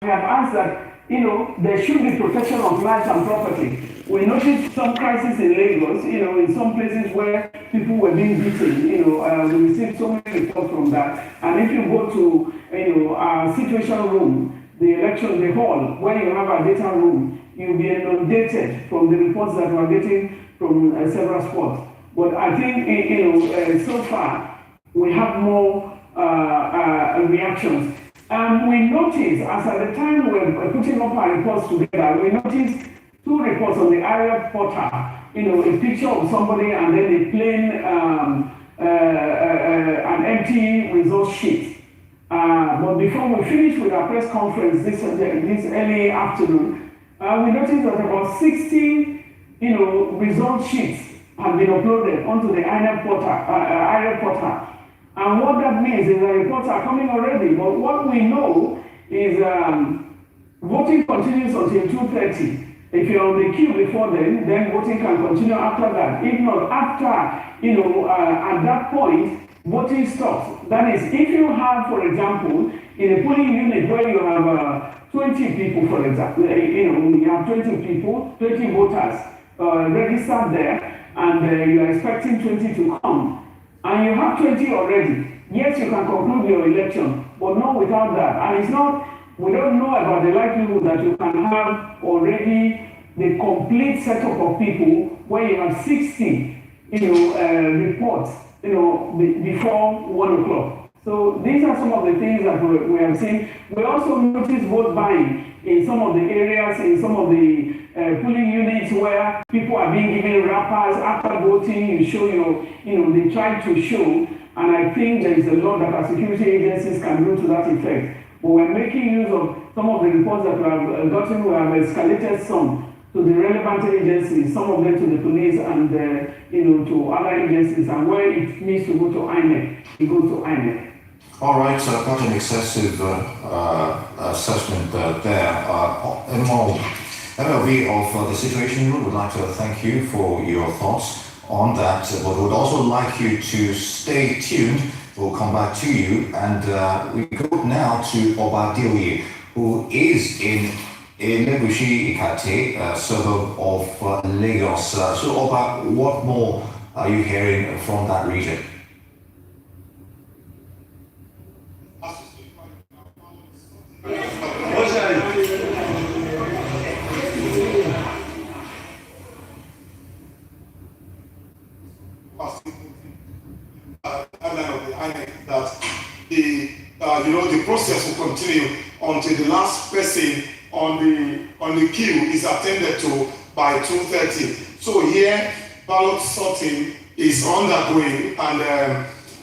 have asked that, there should be protection of life and property. We noticed some crisis in Lagos, in some places where people were being beaten, we received so many reports from that. And if you go to, our situation room, the election, the hall, where you have a data room, you'll be inundated from the reports that we're getting from several spots. But I think, so far, we have more reactions. We noticed, as at the time we're putting up our reports together, we noticed 2 reports on the area portal, a picture of somebody and then a plain, an empty result sheet. But before we finish with our press conference this early afternoon, we noticed that about 60, result sheets have been uploaded onto the area portal. And what that means is the reports are coming already. But what we know is voting continues until 2:30. If you're on the queue before then voting can continue after that. If not, after, at that point, voting stops. That is, if you have, for example, in a polling unit where you have 20 people, for example, you have 20 people, 20 voters registered there, and you're expecting 20 to come. And you have 20 already. Yes, you can conclude your election, but not without that. And it's not, we don't know about the likelihood that you can have already the complete setup of people where you have 60, reports, before 1 o'clock. So these are some of the things that we have seen. We also noticed vote buying in some of the areas, in some of the polling units where people are being given wrappers after voting. You show they try to show, and I think there is a lot that our security agencies can do to that effect. But we're making use of some of the reports that we have gotten. We have escalated some to the relevant agencies, some of them to the police and to other agencies, and where it needs to go to INEC, it goes to INEC. All right, quite an excessive assessment there. MLV of the Situation Room would like to thank you for your thoughts on that, but would also like you to stay tuned. We'll come back to you, and we go now to Obadioye, who is in Legushi Ikate, suburb of Lagos. So Oba, what more are you hearing from that region? That the process will continue until the last person on the queue is attended to by 2:30. So here, ballot sorting is undergoing, and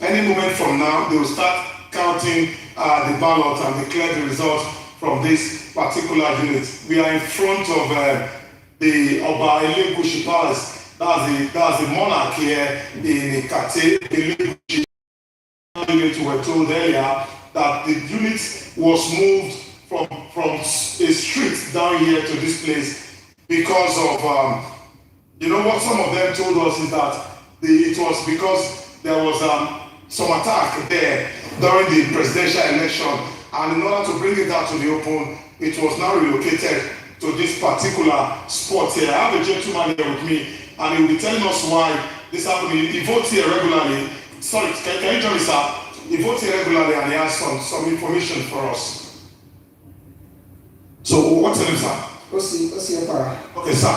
any moment from now, they will start counting the ballot and declare the result from this particular unit. We are in front of the Oba Elegushi Palace. That's the monarch here in Ikate. The unit were told earlier that the unit was moved from a street down here to this place because of what some of them told us is that it was because there was some attack there during the presidential election, and in order to bring it out to the open, it was now relocated to this particular spot here. I have a gentleman here with me, and he will be telling us why this happened. He votes here regularly. Sorry, can you join me, sir? He votes here regularly, and he has some information for us. So, what's your name, sir? Okay, sir.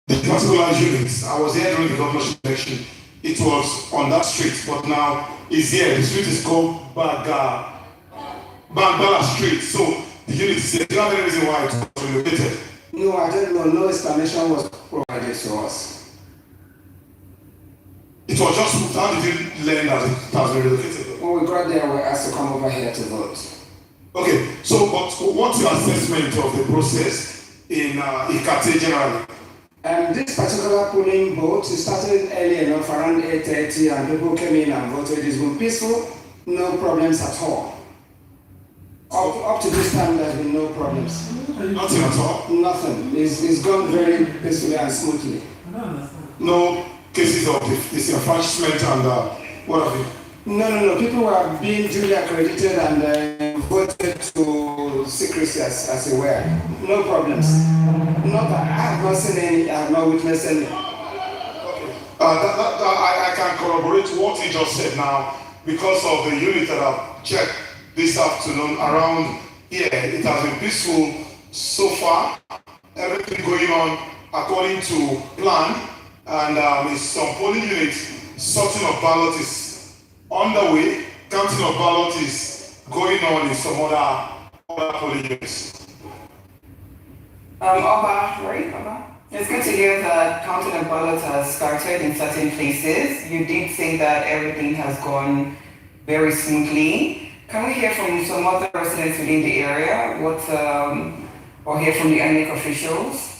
The particular unit, I was here during the governorship election. It was on that street, but now it's here. The street is called Bala Street. So, the unit is here. Do you have any reason why it was relocated? No, I don't know. No explanation was provided to us. It was just moved. How did you learn that it has been relocated? When we got there, we were asked to come over here to vote. Okay, so but what's your assessment of the process in Ikate generally? This particular polling vote started early enough, around 8:30, and people came in and voted. It's been peaceful, no problems at all. Up to this time, there's been no problems. Nothing at all? Nothing. It's gone very peacefully and smoothly. No cases of disenfranchisement and what have you? No. People were being duly accredited and voted to secrecy as they were. No problems. I have not seen any, I have not witnessed any. I can corroborate what he just said now because of the unit that I've checked this afternoon around here. It has been peaceful so far. Everything going on according to plan, and in some polling units, sorting of ballot is underway. Counting of ballot is going on in some other polling units. Oba. It's good to hear that counting of ballots has started in certain places. You did say that everything has gone very smoothly. Can we hear from some other residents within the area? Or hear from the INEC officials?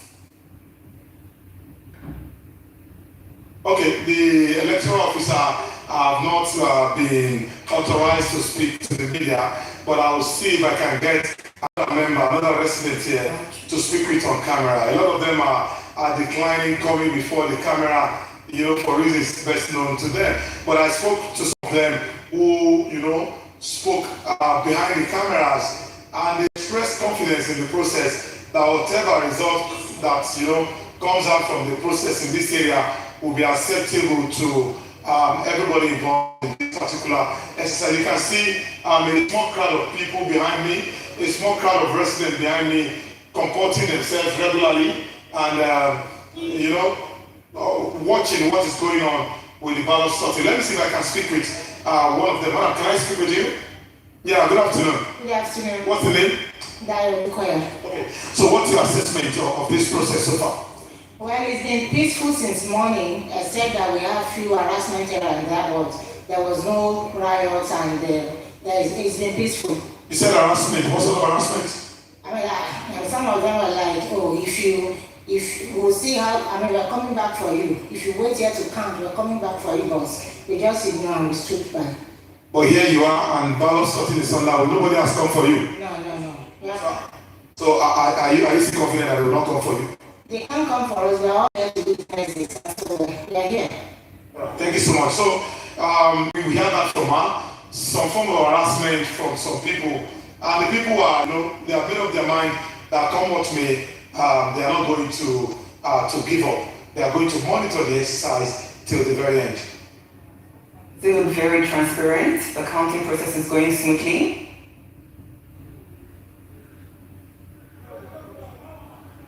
Okay, the electoral officer have not been authorized to speak to the media, but I will see if I can get another resident here to speak with on camera. A lot of them are declining coming before the camera, for reasons best known to them. But I spoke to some of them who, spoke behind the cameras, and they expressed confidence in the process that whatever result that, comes out from the process in this area will be acceptable to everybody involved in this particular exercise. You can see a small crowd of people behind me, a small crowd of residents behind me comporting themselves regularly and, watching what is going on with the ballot sorting. Let me see if I can speak with one of them. Madam, can I speak with you? Yeah, good afternoon. Good afternoon. What's the name? Dayo Okoya. Okay. So what's your assessment of this process so far? Well, it's been peaceful since morning, except that we have few harassment here and there, but there was no riots and it's been peaceful. You said harassment. What sort of harassment? I mean, some of them were like, oh, if we'll see how, we're coming back for you. If you wait here to count, we're coming back for you, but they just ignore and restrict by. But here you are, and ballot sorting is on now. Nobody has come for you. No. Yeah. So are you still confident that they will not come for you? They can't come for us. We're all here to do business. So we're here. Thank you so much. So we heard that from her, some form of harassment from some people, and the people are, they have made up their mind that come what may, they are not going to give up. They are going to monitor the exercise till the very end. They look very transparent. The counting process is going smoothly.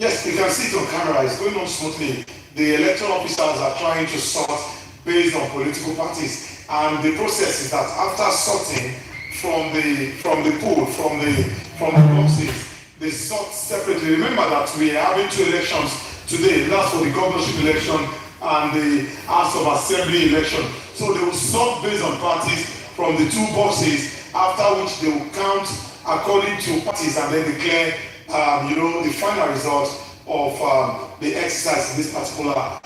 Yes, you can see it on camera. It's going on smoothly. The electoral officers are trying to sort based on political parties, and the process is that after sorting from the pool, from the boxes, they sort separately. Remember that we are having two elections today. That's for the governorship election and the House of Assembly election. So they will sort based on parties from the two boxes, after which they will count according to parties and then declare the final result of the exercise in this particular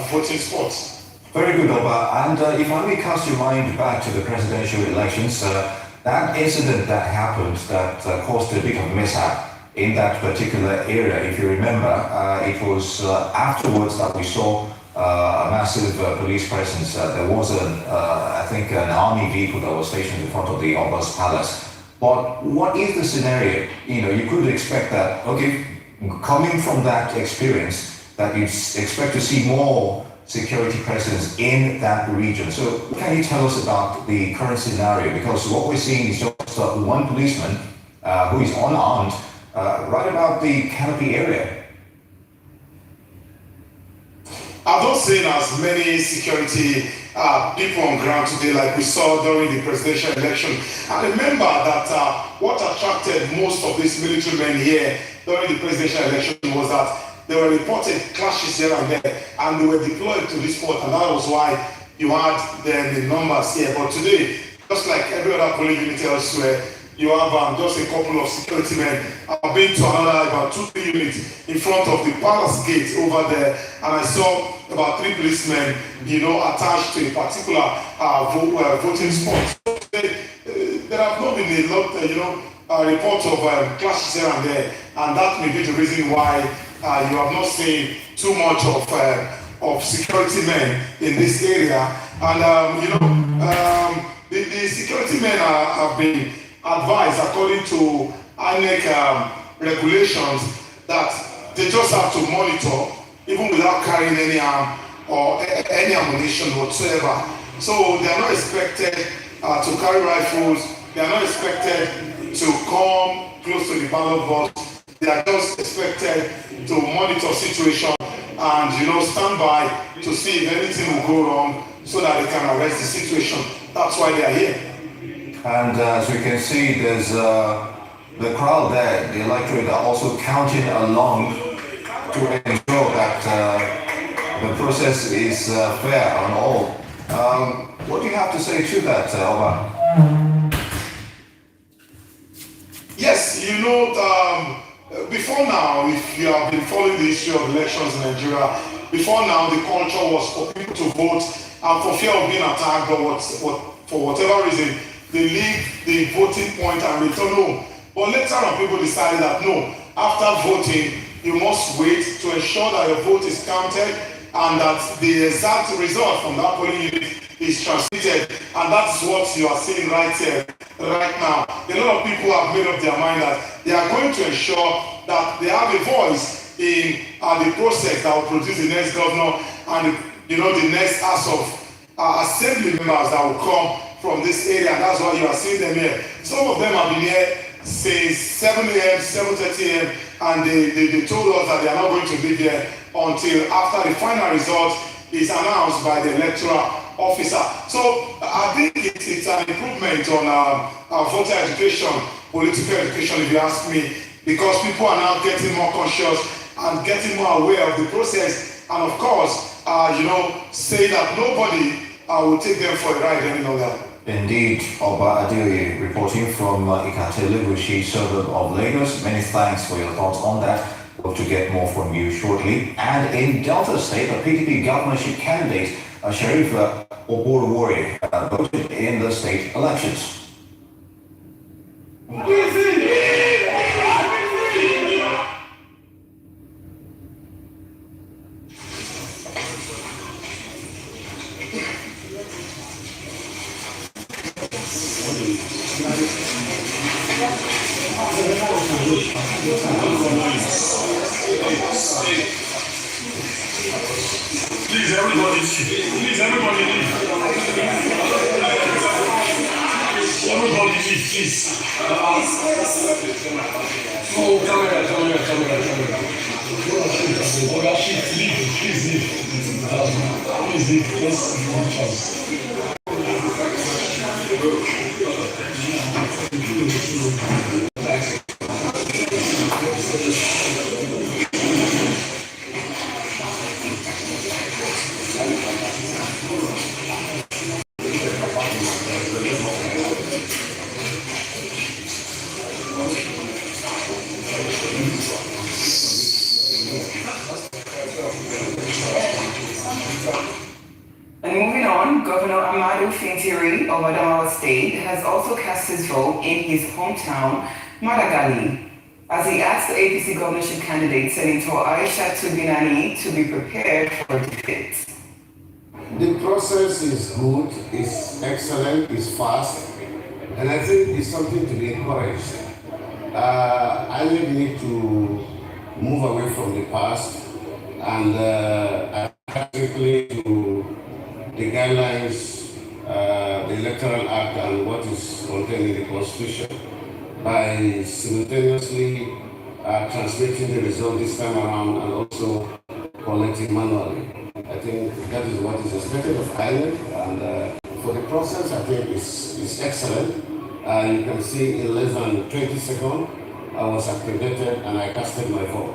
voting spot. Very good, Oba. And if I may cast your mind back to the presidential elections, that incident that happened that caused a bit of mishap in that particular area, if you remember, it was afterwards that we saw a massive police presence. There was I think an army vehicle that was stationed in front of the Oba's palace. But what is the scenario? You could expect that, okay, coming from that experience, that you expect to see more security presence in that region. So can you tell us about the current scenario? Because what we're seeing is just one policeman who is unarmed right about the canopy area. I've not seen as many security people on ground today like we saw during the presidential election. And remember that what attracted most of these military men here during the presidential election was that there were reported clashes here and there, and they were deployed to this spot, and that was why you had them in numbers here. But today, just like every other polling unit elsewhere, you have just a couple of security men. I've been to another about 2-3 units in front of the palace gate over there, and I saw about 3 policemen, attached to a particular voting spot. So there have not been a lot, reports of clashes here and there, and that may be the reason why you have not seen too much of security men in this area. And The security men have been advised, according to INEC regulations, that they just have to monitor, even without carrying any arm or any ammunition whatsoever. So they are not expected to carry rifles. They are not expected to come close to the ballot box. They are just expected to monitor situation and stand by to see if anything will go wrong, so that they can arrest the situation. That's why they are here. And as we can see, there's the crowd there, the electorate are also counting along to ensure that the process is fair on all. What do you have to say to that, Oba? Yes, before now, if you have been following the history of elections in Nigeria, before now the culture was for people to vote, and for fear of being attacked or for whatever reason, they leave the voting point and return home. But later on, people decided that no, after voting, you must wait to ensure that your vote is counted and that the exact result from that polling unit is transmitted. And that's what you are seeing right here, right now. A lot of people have made up their mind that they are going to ensure that they have a voice in the process that will produce the next governor and the next House of Assembly members that will come from this area. And that's why you are seeing them here. Some of them have been here since 7 a.m., 7:30 a.m. and they told us that they are not going to be there until after the final result is announced by the electoral officer. So I think it's an improvement on our voter education, political education, if you ask me, because people are now getting more conscious and getting more aware of the process, and of course, saying that nobody will take them for a ride any longer. Indeed, Oba Adeoye reporting from Ikate Legushi, suburb of Lagos. Many thanks for your thoughts on that. Hope to get more from you shortly. And in Delta State, a PDP governorship candidate, Sharifa Oborwori, voted in the state elections. Please, everybody leave. Everybody leave, please. Oh, come here. Oh, shit, leave, please leave. Just And moving on, Governor Amadu Fintiri of Adamawa State has also cast his vote in his hometown, Madagali, as he asked the APC governorship candidate, Senator Aisha Tubinani, to be prepared for defeat. The process is good, it's excellent, it's fast, and I think it's something to be encouraged. I need to move away from the past and practically to the guidelines, the Electoral Act, and what is contained in the Constitution by simultaneously transmitting the result this time around and also collecting manually. I think that is what is expected of INEC, and for the process, I think it's excellent. You can see in less than 20 seconds, I was accredited and I casted my vote.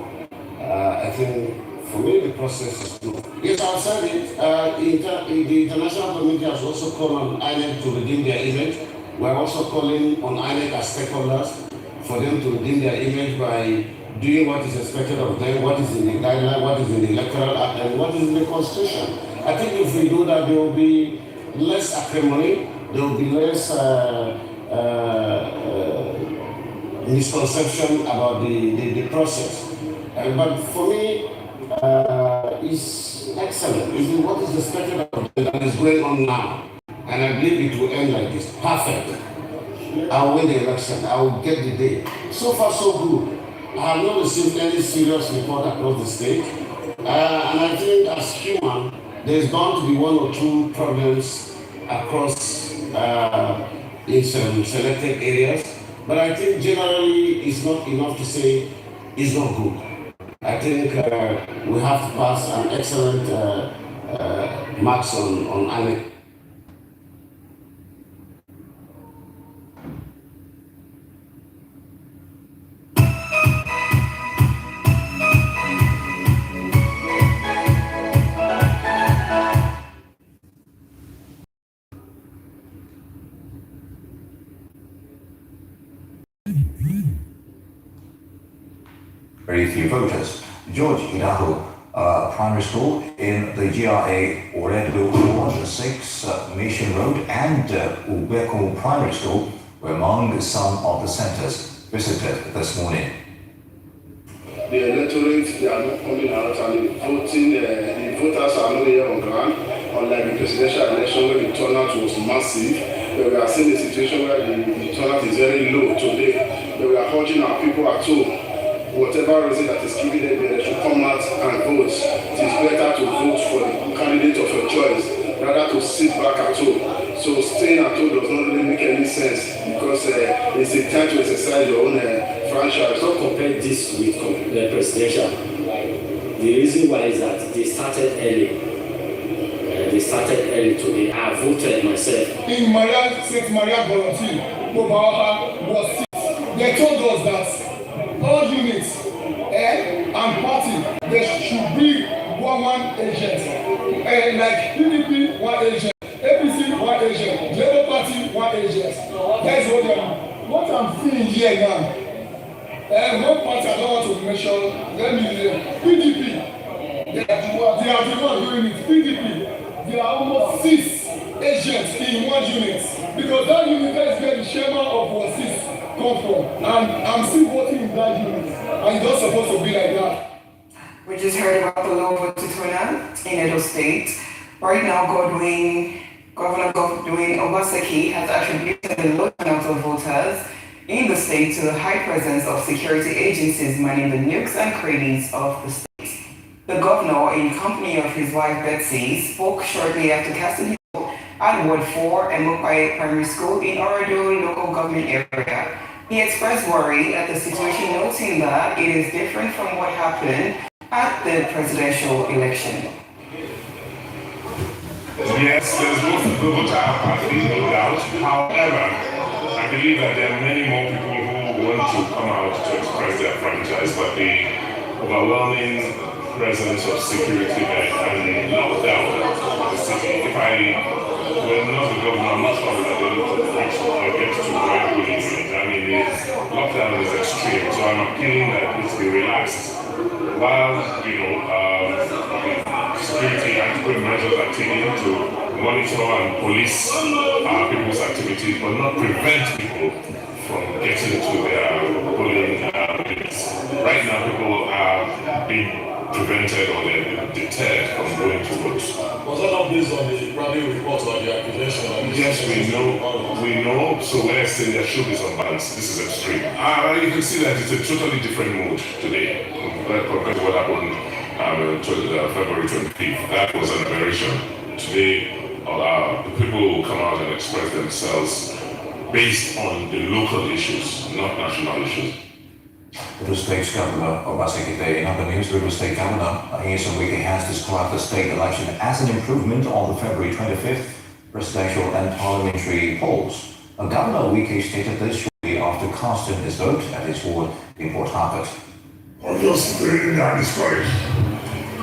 I think for me, the process is good. Yes, I've said it. The international community has also called on INEC to redeem their image. We're also calling on INEC as stakeholders for them to redeem their image by doing what is expected of them, what is in the guideline, what is in the Electoral Act, and what is in the Constitution. I think if we do that, there will be less acrimony, there will be less misconception about the process. But for me, it's excellent. It's what is expected of them that is going on now. and I believe it will end like this. Perfect. I'll win the election. I will get the day. So far, so good. I have not received any serious report across the state. And I think as human, there's bound to be one or two problems across in some selected areas. But I think generally it's not enough to say it's not good. I think we have to pass an excellent marks on ANEC. Very few voters. George Idaho Primary School in the GRA Oredo Ward 6 Mission Road and Ubeko Primary School were among some of the centers visited this morning. The electorate, they are not coming out and voting, the voters are not here on ground, unlike the presidential election where the turnout was massive. But we are seeing a situation where the turnout is very low today. But we are urging our people at home, whatever reason that is giving them, they should come out and vote. It is better to vote for the candidate of your choice rather to sit back at home. So staying at home does not really make any sense because it's a time to exercise your own franchise. Don't compare this with the presidential. The reason why is that they started early. Today. I voted myself. In Maria, St. Maria Volunteer, Bobaha was 6. They told us that all units and party, there should be one agent. Like PDP, one agent. APC, one agent. Labour Party, one agent. That's what I'm seeing here now. One party I don't want to mention, let me PDP. They are the one doing it. PDP. There are almost 6 agents in one unit because that unit is where the chairman of WASIS come from, and I'm still voting in that unit, and it's not supposed to be like that. We just heard about the low voter turnout in Edo State. Right now, Governor Godwin Obaseki has attributed the low turnout of voters in the state to the high presence of security agencies manning the nooks and crannies of the state. The governor, in company of his wife Betsy, spoke shortly after casting his vote at Ward 4 and Mopai Primary School in Oredo local government area. He expressed worry at the situation, noting that it is different from what happened at the presidential election. Yes, there's voter apathy, no doubt. However, I believe that there are many more people who want to come out to express their franchise, but the overwhelming presence of security and lockdown of the city. If I were not the governor, I'm not sure that they will get to where we need. I mean, the lockdown is extreme, so I'm appealing that it be relaxed. While, security and good measures are taken to monitor and police people's activities, but not prevent people from getting to their polling units. Right now, people are being prevented or they're deterred from going to vote. Was that not based on the rally report or the accusation? Yes, we know. So when I say there should be some balance, this is extreme. You can see that it's a totally different mood today compared to what happened February 25th. That was an aberration. Today, the people will come out and express themselves based on the local issues, not national issues. River State Governor Obaseki Day. In other news, River State Governor Nyesom Wike has described the state election as an improvement on the February 25th presidential and parliamentary polls. Governor Wike stated this shortly after casting his vote at his ward in Port Harcourt. Obviously, they are discouraged.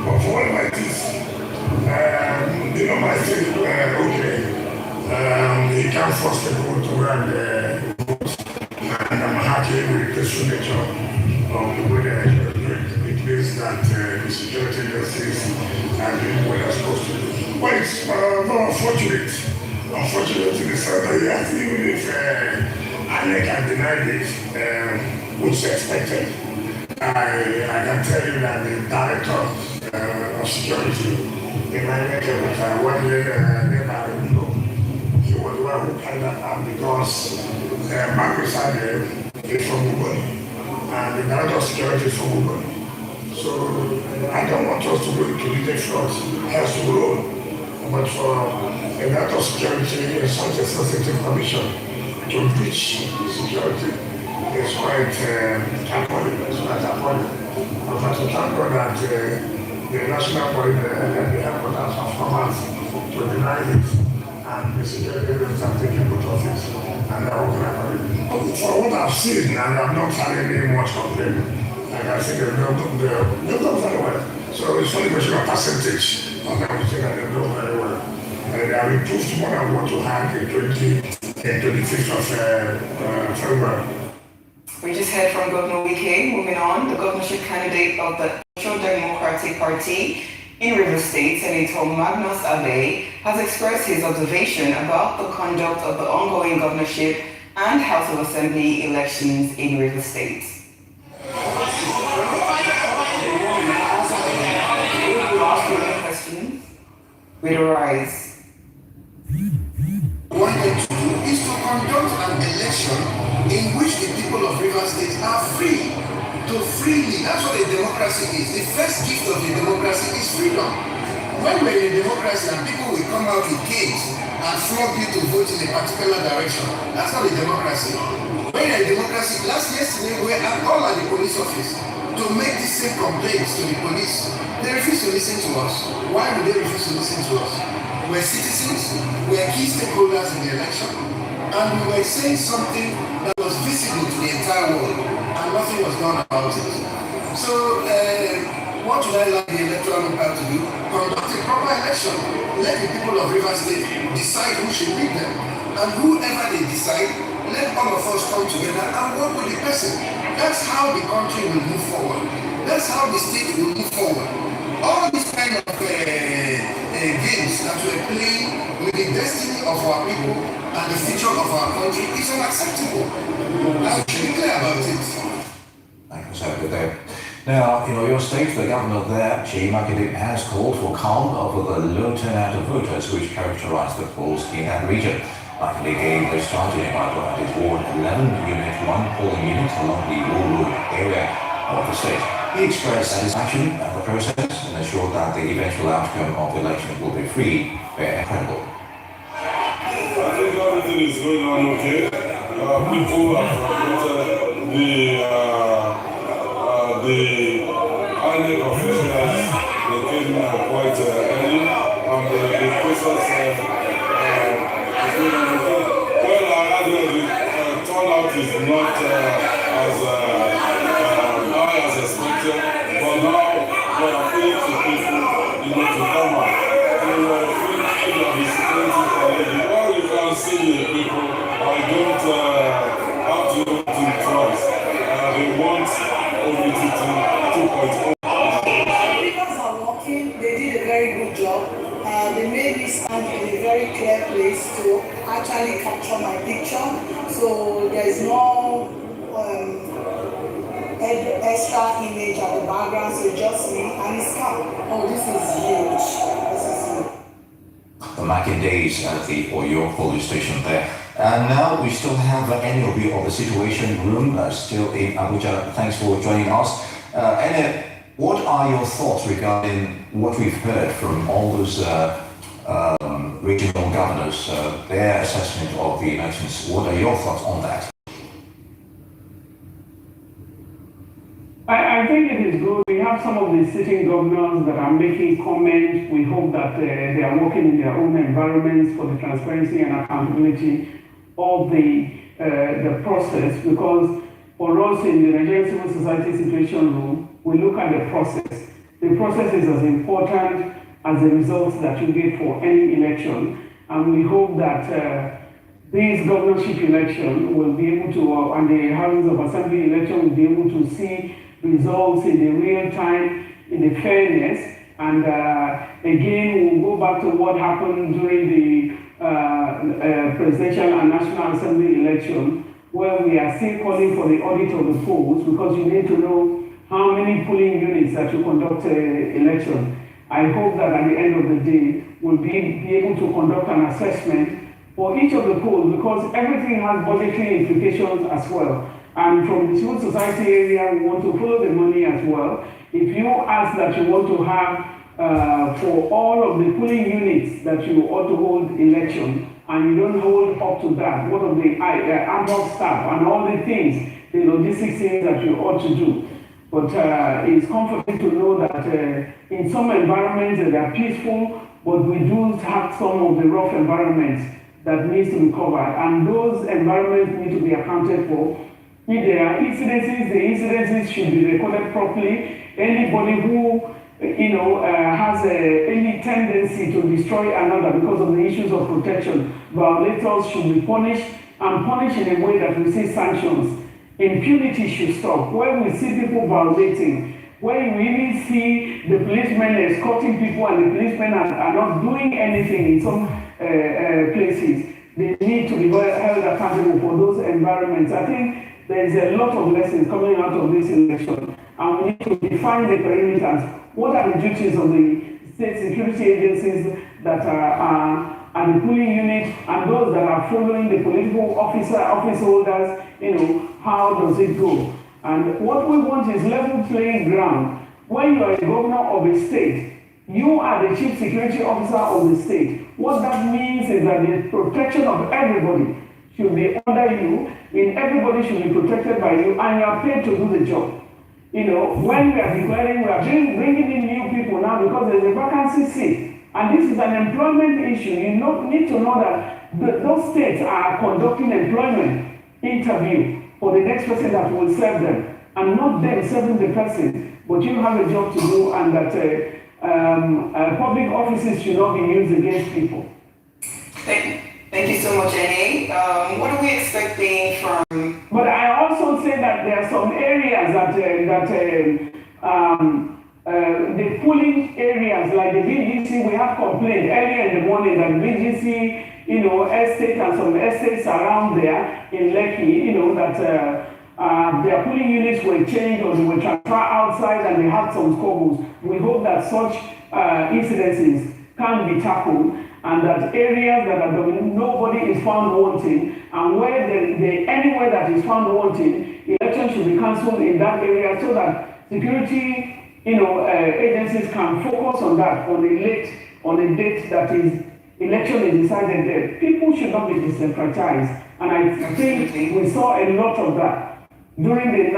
But for whatever it is, my state, he can't force people to run vote. And I'm happy with the signature of the way they do it. It means that the security agencies are doing what they're supposed to do. But it's not unfortunate. Unfortunate in the sense that yes, even if ANEC can deny this, which is expected, I can tell you that the director of security in my neck of 1 year never why we carry that out because Mark Sade is from Uboni and the Director of Security is from Uboni. So I don't want us to go into the fraud has to grow. But for a Director of Security in such a sensitive commission to breach security is quite appalling. It's quite appalling. But to thank God that the national body, the headquarters of Hamas to deny it, and the security agents have taken good office, and they're working on it. For what I've seen, and I've not had any much complaint, like I said, they've done very well. So it's only a question of percentage of everything that they've done very well. And they have improved more than what you had in 25th of February. We just heard from Governor Wike. Moving on, the governorship candidate of the Social Democratic Party in Rivers State, Senator Magnus Abe, has expressed his observation about the conduct of the ongoing governorship and House of Assembly elections in Rivers State. Questions? With a rise. Wanted to do is to conduct an election in which the people of Rivers State are free to freely. That's what a democracy is. The first gift of a democracy is freedom. When we're in a democracy and people will come out with canes and flog you to vote in a particular direction, that's not a democracy. When you're a democracy, yesterday we were all at the police office to make the same complaints to the police. They refuse to listen to us. Why would they refuse to listen to us? We're citizens, we're key stakeholders in the election, and we were saying something that was visible to the entire world, and nothing was done about it. So, what would I like the electoral local to do? Conduct a proper election. Let the people of Rivers State decide who should lead them, and whoever they decide, let all of us come together and work with the person. That's how the country will move forward. That's how the state will move forward. All these kind of games that we're playing with the destiny of our people and the future of our country is unacceptable. I should be clear about it. Thank you, Secretary. Now, in your state, the governor there, Chief Makinde, has called for calm over the low turnout of voters which characterized the polls in that region. Makinde gave the start in Ibadan at his Ward 11, Unit 1 polling unit along the Wall Road area of the state. He expressed satisfaction at the process and assured that the eventual outcome of the election will be free, fair and credible. I think everything is going on okay. People have voted the INEC officials, they came quite early, and the process is going on okay. Well, I heard the turnout is not as high as expected, but now we are appealing to people, to come out. We are thinking of the security already. All you can see the people, I don't have to think twice. They want OBT 2.0. Because are working, they did a very good job. They made me stand in a very clear place to actually capture my picture. So there is no extra image at the background, so just me and it's calm. Oh, this is huge. This is huge. The Makindes at the Oyo police station there. And now we still have Annie Obi of the Situation Room still in Abuja. Thanks for joining us. Annie, what are your thoughts regarding what we've heard from all those regional governors, their assessment of the elections? What are your thoughts on that? I think it is good. We have some of the sitting governors that are making comments. We hope that they are working in their own environments for the transparency and accountability of the process, because for us in the Nigerian Civil Society Situation Room, we look at the process. The process is as important as the results that you get for any election, and we hope that this governorship election will be able to, and the House of Assembly election will be able to see results in the real time, in the fairness, and again, we'll go back to what happened during the presidential and national assembly election, where we are still calling for the audit of the polls, because you need to know how many polling units that you conduct election. I hope that at the end of the day, we'll be able to conduct an assessment for each of the polls, because everything has budgetary implications as well. And from the civil society area, we want to follow the money as well. If you ask that you want to have for all of the polling units that you ought to hold election, and you don't hold up to that, what of the ad hoc staff and all the things, the logistics things that you ought to do. But it's comforting to know that in some environments they are peaceful, but we do have some of the rough environments that needs to be covered, and those environments need to be accounted for. If there are incidences, the incidences should be recorded properly. Anybody who has any tendency to destroy another because of the issues of protection, violators should be punished, and punished in a way that we see sanctions. Impunity should stop. Where we see people violating, where you even see the policemen escorting people and the policemen are not doing anything in some places, they need to be held accountable for those environments. I think there is a lot of lessons coming out of this election, and we need to define the perimeters. What are the duties of the state security agencies that are the polling unit, and those that are following the political office holders? How does it go? And what we want is level playing ground. When you are a governor of a state, you are the chief security officer of the state. What that means is that the protection of everybody should be under you, and everybody should be protected by you, and you are paid to do the job. When we are declaring, we are bringing in new people now because there is a vacancy seat, and this is an employment issue. You need to know that those states are conducting employment interview for the next person that will serve them, and not them serving the person, but you have a job to do, and that public offices should not be used against people. Thank you so much, Ene. What are we expecting from? But I also say that there are some areas the polling areas like the BGC, we have complained earlier in the morning that BGC, estate and some estates around there in Lekki, that their polling units were changed or they were transferred outside and they had some squabbles. We hope that such incidences can be tackled, and that areas that are nobody is found wanting, and where anywhere that is found wanting, election should be cancelled in that area so that security agencies can focus on that on a date that is election is decided there. People should not be disenfranchised, and I think we saw a lot of that during the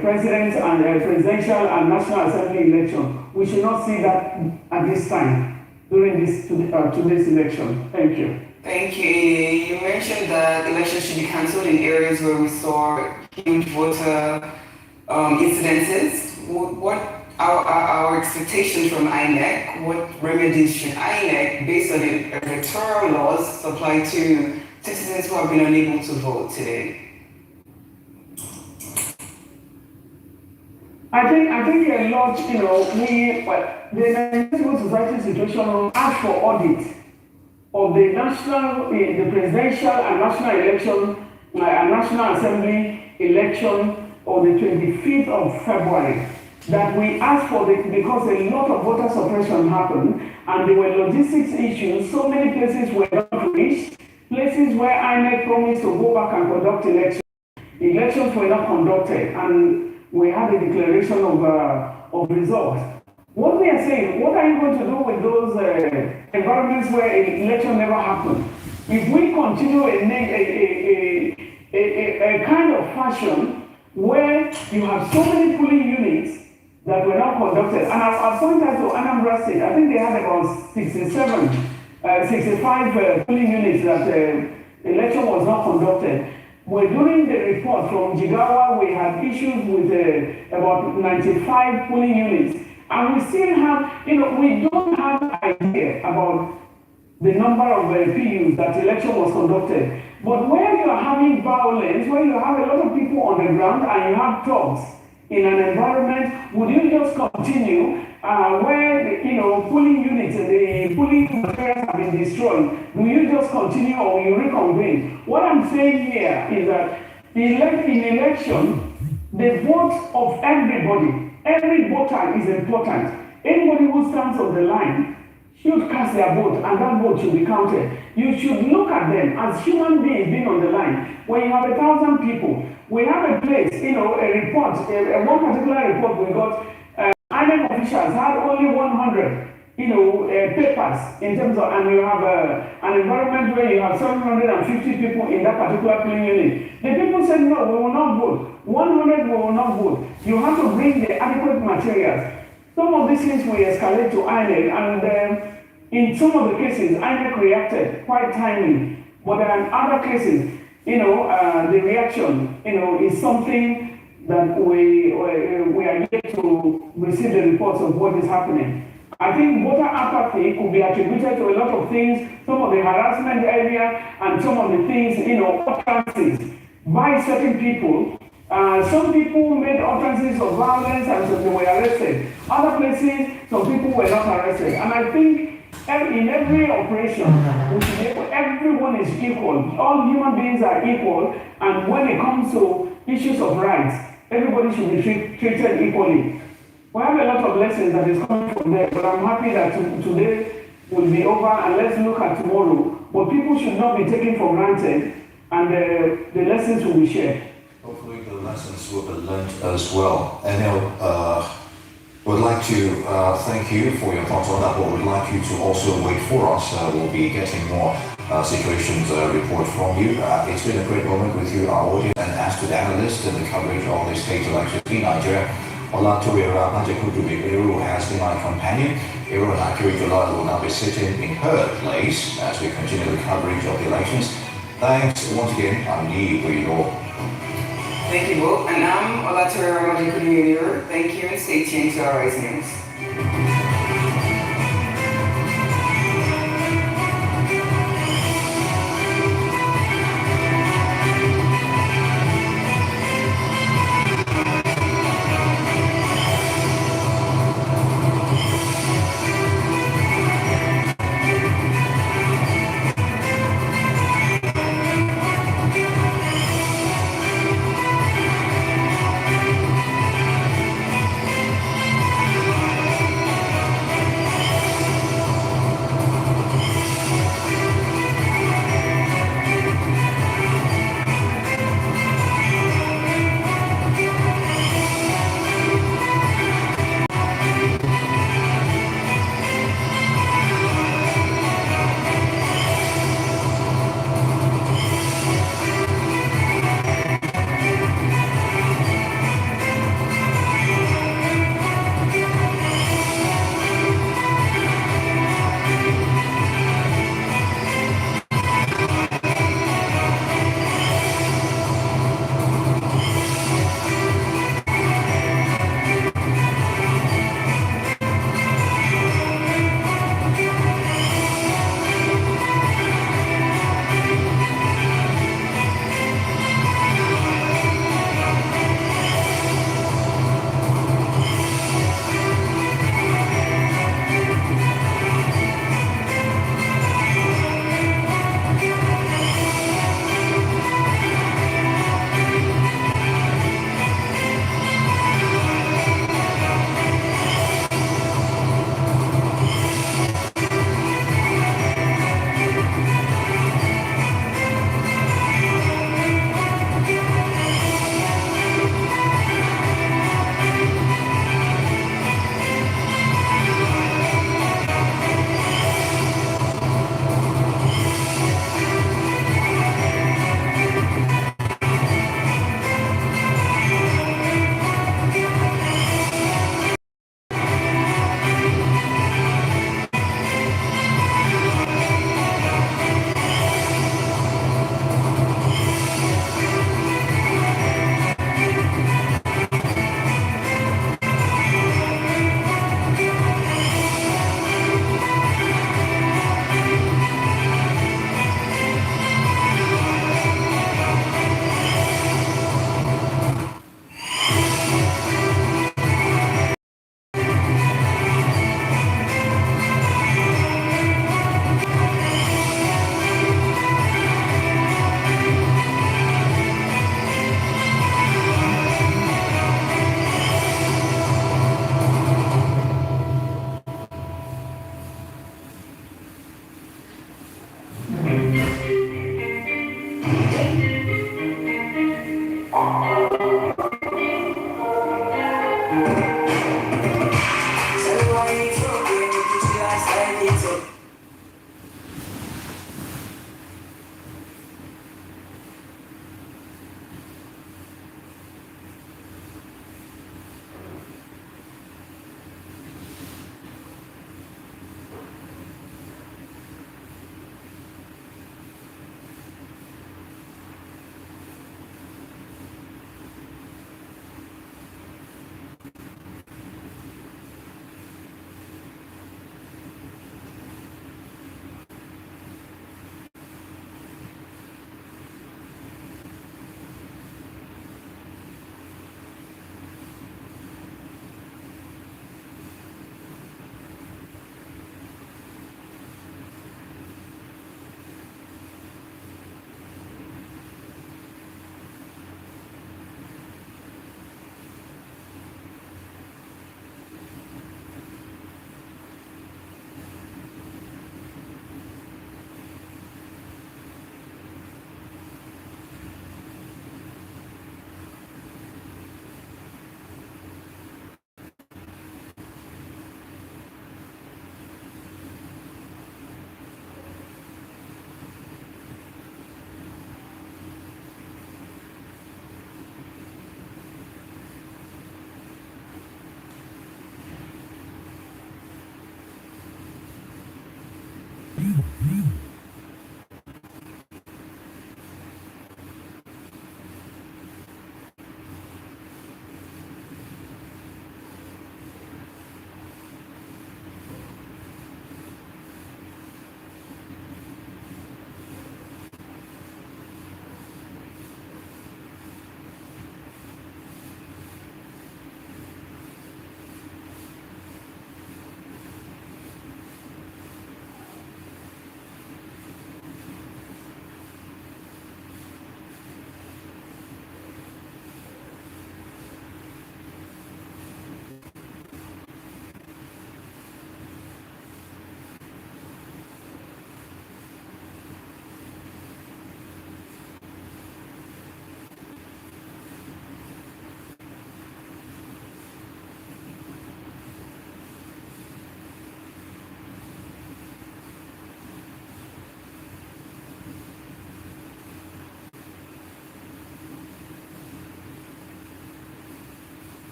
presidential and national assembly election. We should not see that at this time during today's election. Thank you. Thank you. You mentioned that elections should be cancelled in areas where we saw huge voter incidences. What are our expectations from INEC? What remedies should INEC, based on the electoral laws, apply to citizens who have been unable to vote today? I think a lot, the Nigerian civil society situation asked for audit of the presidential and national election, and national assembly election on the 25th of February. That we asked for because a lot of voter suppression happened, and there were logistics issues. So many places were not reached, places where INEC promised to go back and conduct elections. Elections were not conducted, and we had a declaration of results. What we are saying, what are you going to do with those environments where an election never happened? If we continue a kind of fashion where you have so many polling units that were not conducted, and I've pointed out to Anambra State, I think they had about 65 polling units that election was not conducted. During the report from Jigawa, we had issues with about 95 polling units. And we still have, we don't have an idea about the number of PUs that election was conducted. But where you are having violence, where you have a lot of people on the ground and you have thugs in an environment, would you just continue where, polling units, the polling materials have been destroyed? Do you just continue or will you reconvene? What I'm saying here is that in election, the vote of everybody, every voter is important. Anybody who stands on the line should cast their vote and that vote should be counted. You should look at them as human beings being on the line. When you have 1,000 people, we have a place, a report, one particular report we got, INEC officials had only 100, papers in terms of, and you have an environment where you have 750 people in that particular polling unit. The people said, no, we will not vote. 100 we will not vote. You have to bring the adequate materials. Some of these things will escalate to INEC, and in some of the cases, INEC reacted quite timely. But in other cases, the reaction, is something that we are yet to receive the reports of what is happening. I think voter apathy could be attributed to a lot of things, some of the harassment area, and some of the things, utterances by certain people. Some people made utterances of violence and so they were arrested. Other places, some people were not arrested. And I think in every operation, everyone is equal. All human beings are equal. And when it comes to issues of rights, everybody should be treated equally. We have a lot of lessons that is coming from there, but I'm happy that today will be over and let's look at tomorrow. But people should not be taken for granted and the lessons will be shared. Hopefully the lessons will be learned as well. And we'd like to thank you for your thoughts on that, but we'd like you to also wait for us. We'll be getting more situations report from you. It's been a great moment with you, our audience, and as to the analyst in the coverage of the state election in Nigeria. Olatoriera Panjakudu has been my companion. Ero and Akiri July will now be sitting in her place as we continue the coverage of the elections. Thanks once again. I'm Lee Guido. Thank you both. And I'm Olatoriera Panjakudu. Thank you and stay tuned to our Rise News.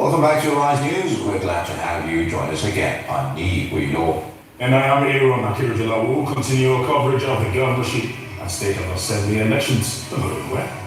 Welcome back to Rise News. We're glad to have you join us again. I'm Law. And I am Aaron Akirjala. We will continue our coverage of the governorship and state of assembly elections. Don't go anywhere.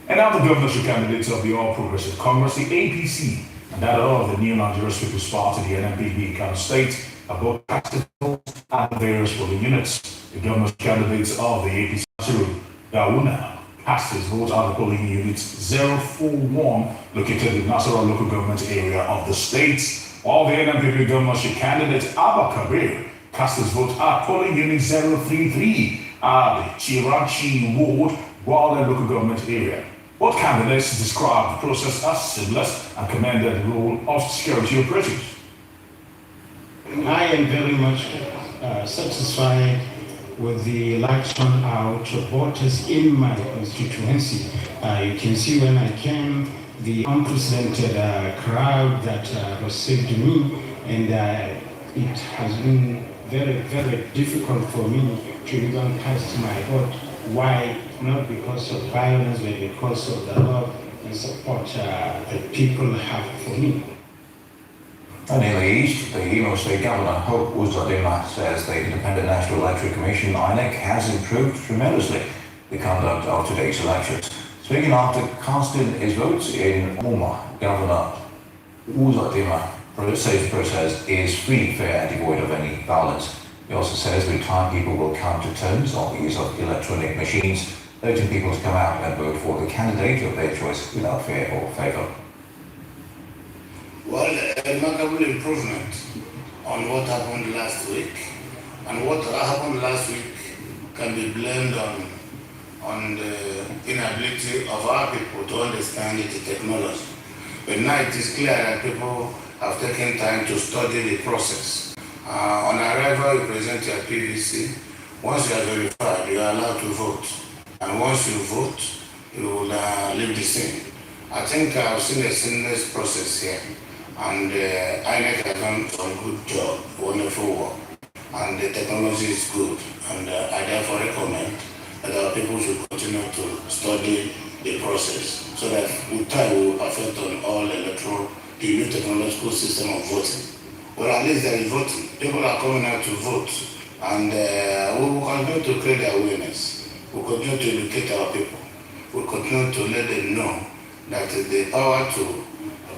And now the governorship candidates of the All Progressive Congress, the APC, and that of the New Nigerian People's Party, the NNPP, Kano State, are both casted votes at various polling units. The governorship candidates of the APC Nasiru Gawuna cast his vote at the polling unit 041 located in Nasarawa local government area of the state, while the NMPP governorship candidate Abba Kabir cast his vote at polling unit 033 at the Chirachi ward, Gwale local government area. Both candidates described the process as seamless and commended the role of security operations. I am very much satisfied with the large turnout of voters in my constituency. You can see when I came, the unprecedented crowd that received me, and it has been very, very difficult for me to even cast my vote. Why? Not because of violence, but because of the love and support that people have for me. And in the East, the Imo State Governor, Hope Uzodinma, says the Independent National Electoral Commission, INEC, has improved tremendously the conduct of today's elections. Speaking after casting his votes in Oma, Governor Uzodinma says the process is free, fair, and devoid of any violence. He also says with time people will come to terms on the use of electronic machines, urging people to come out and vote for the candidate of their choice without fear or favour. Well, a remarkable improvement on what happened last week, and what happened last week can be blamed on the inability of our people to understand the technology. But now it is clear that people have taken time to study the process. On arrival, you present your PVC. Once you are verified, you are allowed to vote. And once you vote, you will leave the scene. I think I've seen a seamless process here. And INEC has done some good job, wonderful work. And the technology is good. And I therefore recommend that our people should continue to study the process so that with time we will perfect on all the new technological system of voting. Well, at least there is voting. People are coming out to vote. And we will continue to create awareness. We will continue to educate our people. We will continue to let them know that the power to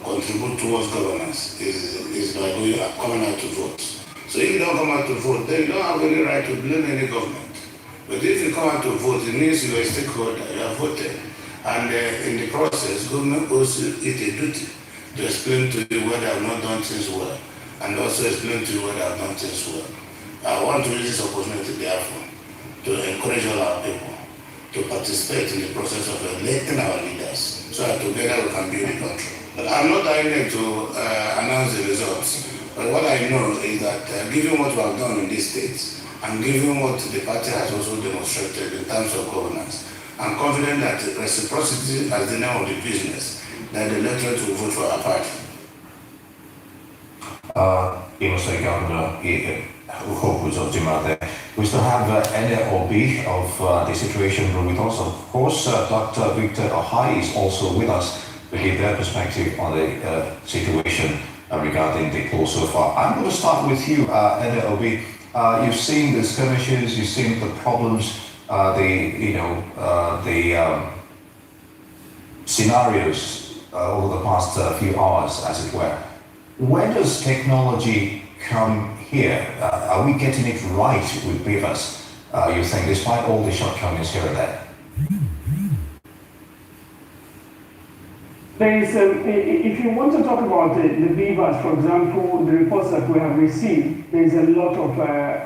contribute towards governance is by coming out to vote. So if you don't come out to vote, then you don't have any right to blame any government. But if you come out to vote, it means you are a stakeholder, you have voted. And in the process, government owes it a duty to explain to you where they have not done things well, and also explain to you where they have done things well. I want to use this opportunity, therefore, to encourage all our people to participate in the process of electing our leaders, so that together we can build the country. But I'm not dying to announce the results. But what I know is that given what we have done in these states, and given what the party has also demonstrated in terms of governance, I'm confident that reciprocity as the name of the business, that the electorate will vote for our party. Imo State Governor Hope Uzodinma there. We still have NLB of the situation room with us. Of course, Dr. Victor Ohai is also with us to give their perspective on the situation regarding the poll so far. I'm going to start with you, NLB. You've seen the skirmishes, you've seen the problems, the scenarios over the past few hours, as it were. Where does technology come here? Are we getting it right with BVAS, you think, despite all the shortcomings here and there? There is, if you want to talk about the BVAS, for example, the reports that we have received, there is a lot of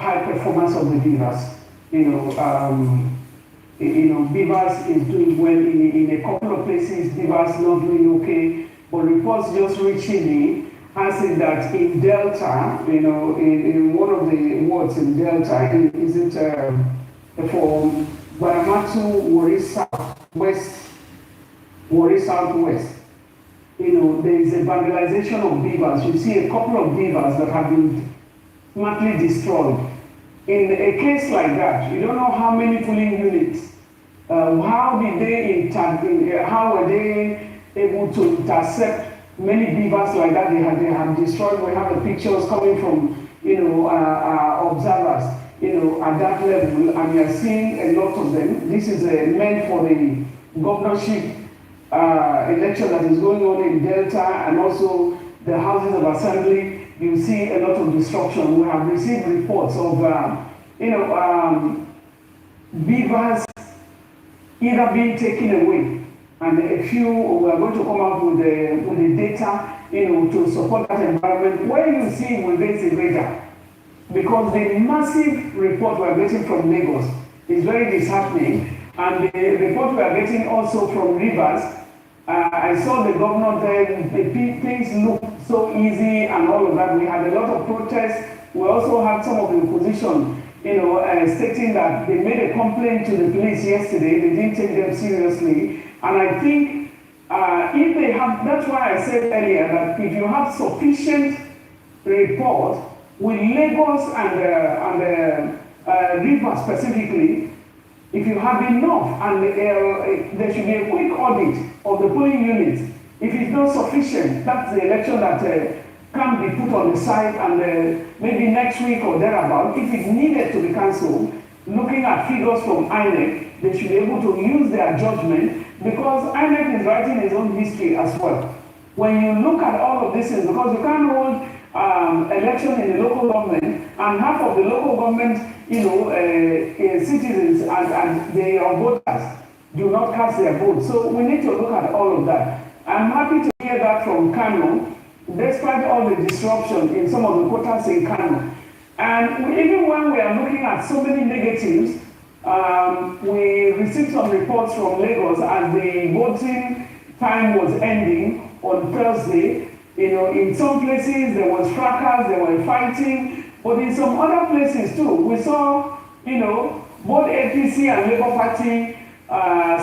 high performance of the BVAS. BVAS is doing well in a couple of places. BVAS not doing okay, but reports just reaching me has it that in Delta, in one of the wards in Delta, is it for Baramatu, Warri Southwest, there is a vandalization of beavers. You see a couple of beavers that have been smartly destroyed. In a case like that, you don't know how many polling units. How were they able to intercept many beavers like that? They have destroyed. We have the pictures coming from observers at that level, and we are seeing a lot of them. This is meant for the governorship election that is going on in Delta, and also the houses of assembly. You see a lot of destruction. We have received reports of beavers either being taken away, and a few we are going to come out with the data, to support that environment. Where you see we raise a radar, because the massive report we are getting from Lagos is very disheartening, and the report we are getting also from Rivers. I saw the governor there, things look so easy and all of that. We had a lot of protests. We also had some of the opposition, stating that they made a complaint to the police yesterday. They didn't take them seriously. And I think if they have, that's why I said earlier that if you have sufficient report with Lagos and Rivers specifically, if you have enough, and there should be a quick audit of the polling units. If it's not sufficient, that's the election that can be put on the side, and maybe next week or thereabout, if it's needed to be cancelled, looking at figures from INEC, they should be able to use their judgment, because INEC is writing its own history as well. When you look at all of these things, because you can't hold election in the local government, and half of the local government, citizens and their voters do not cast their vote. So we need to look at all of that. I'm happy to hear that from Kano, despite all the disruption in some of the quotas in Kano. And even when we are looking at so many negatives, we received some reports from Lagos as the voting time was ending on Thursday. In some places there was fracas, there were fighting, but in some other places too, we saw, both APC and Labour Party